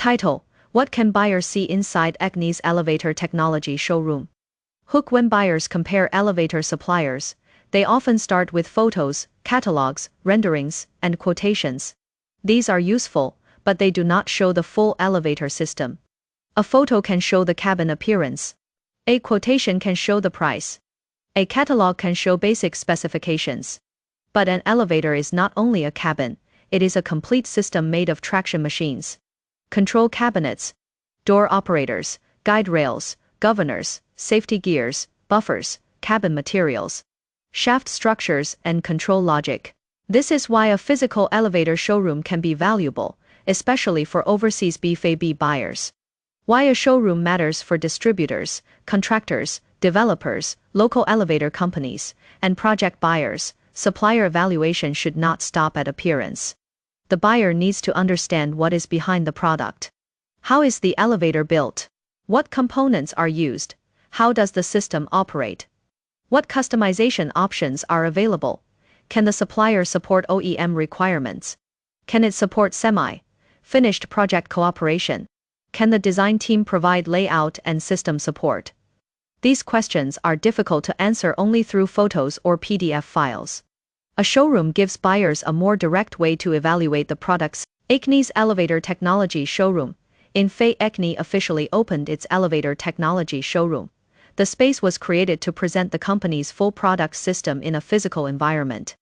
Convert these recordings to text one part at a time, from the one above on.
Title: What can buyers see inside EKCNE's elevator technology showroom? Hook. When buyers compare elevator suppliers, they often start with photos, catalogs, renderings, and quotations. These are useful, but they do not show the full elevator system. A photo can show the cabin appearance. A quotation can show the price. A catalog can show basic specifications. But an elevator is not only a cabin, it is a complete system made of traction machines, control cabinets, door operators, guide rails, governors, safety gears, buffers, cabin materials, shaft structures, and control logic. This is why a physical elevator showroom can be valuable, especially for overseas B2B buyers. Why a showroom matters for distributors, contractors, developers, local elevator companies, and project buyers. Supplier evaluation should not stop at appearance. The buyer needs to understand what is behind the product. How is the elevator built? What components are used? How does the system operate? What customization options are available? Can the supplier support OEM requirements? Can it support semi-finished project cooperation? Can the design team provide layout and system support? These questions are difficult to answer only through photos or PDF files. A showroom gives buyers a more direct way to evaluate the products. EKCNE's Elevator Technology Showroom. In Fay, EKCNE officially opened its Elevator Technology Showroom. The space was created to present the company's full product system in a physical environment.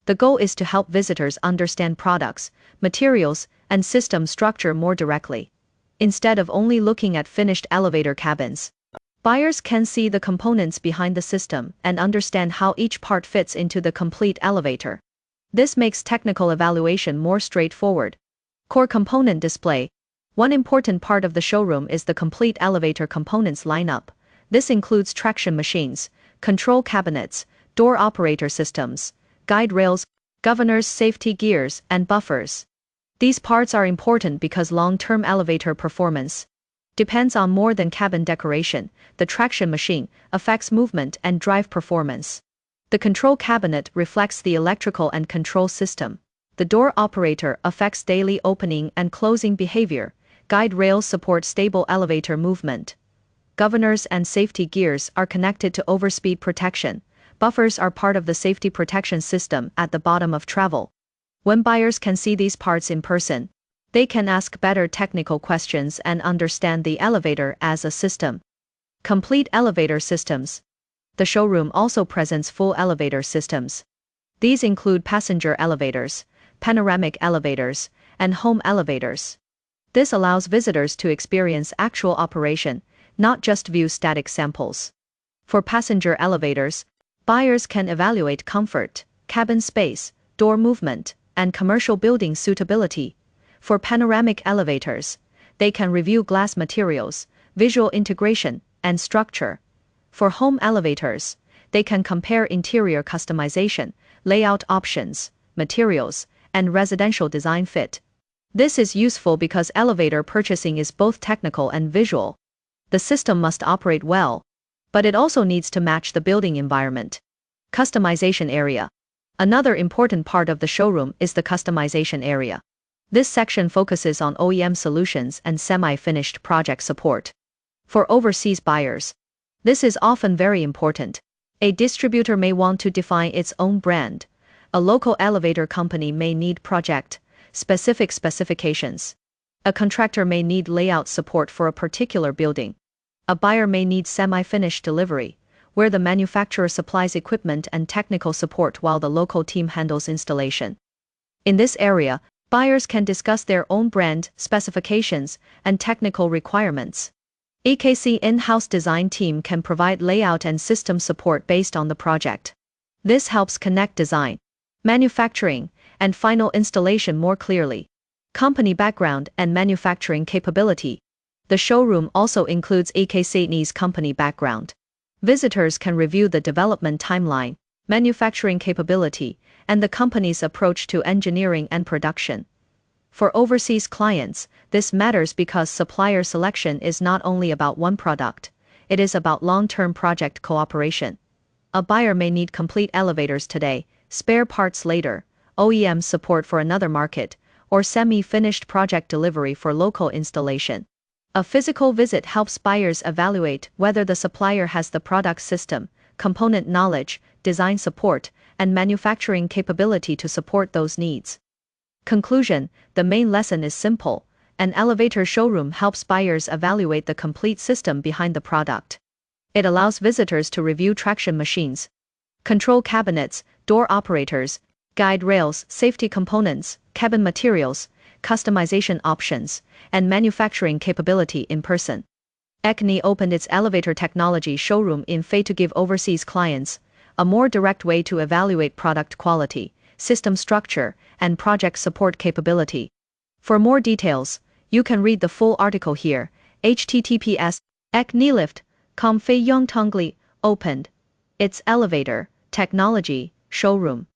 The goal is to help visitors understand products, materials, and system structure more directly. Instead of only looking at finished elevator cabins, buyers can see the components behind the system and understand how each part fits into the complete elevator. This makes technical evaluation more straightforward. Core component display. One important part of the showroom is the complete elevator components lineup. This includes traction machines, control cabinets, door operator systems, guide rails, governors, safety gears, and buffers. These parts are important because long-term elevator performance depends on more than cabin decoration. The traction machine affects movement and drive performance. The control cabinet reflects the electrical and control system. The door operator affects daily opening and closing behavior. Guide rails support stable elevator movement. Governors and safety gears are connected to overspeed protection. Buffers are part of the safety protection system at the bottom of travel. When buyers can see these parts in person, they can ask better technical questions and understand the elevator as a system. Complete elevator systems. The showroom also presents full elevator systems. These include passenger elevators, panoramic elevators, and home elevators. This allows visitors to experience actual operation, not just view static samples. For passenger elevators, buyers can evaluate comfort, cabin space, door movement, and commercial building suitability. For panoramic elevators, they can review glass materials, visual integration, and structure. For home elevators, they can compare interior customization, layout options, materials, and residential design fit. This is useful because elevator purchasing is both technical and visual. The system must operate well, but it also needs to match the building environment. Customization area. Another important part of the showroom is the customization area. This section focuses on OEM solutions and semi-finished project support. For overseas buyers, this is often very important. A distributor may want to define its own brand. A local elevator company may need project-specific specifications. A contractor may need layout support for a particular building. A buyer may need semi-finished delivery, where the manufacturer supplies equipment and technical support while the local team handles installation. In this area, buyers can discuss their own brand, specifications, and technical requirements. EKCNE in-house design team can provide layout and system support based on the project. This helps connect design, manufacturing, and final installation more clearly. Company background and manufacturing capability. The showroom also includes EKCNE's company background. Visitors can review the development timeline, manufacturing capability, and the company's approach to engineering and production. For overseas clients, this matters because supplier selection is not only about one product, it is about long-term project cooperation. A buyer may need complete elevators today, spare parts later, OEM support for another market, or semi-finished project delivery for local installation. A physical visit helps buyers evaluate whether the supplier has the product system, component knowledge, design support, and manufacturing capability to support those needs. Conclusion: the main lesson is simple. An elevator showroom helps buyers evaluate the complete system behind the product. It allows visitors to review traction machines, control cabinets, door operators, guide rails, safety components, cabin materials, customization options, and manufacturing capability in person. EKCNE opened its elevator technology showroom in Fei to give overseas clients a more direct way to evaluate product quality, system structure, and project support capability. For more details, you can read the full article here. https ekcnelift.com Fei Yongtongli opened its elevator technology showroom.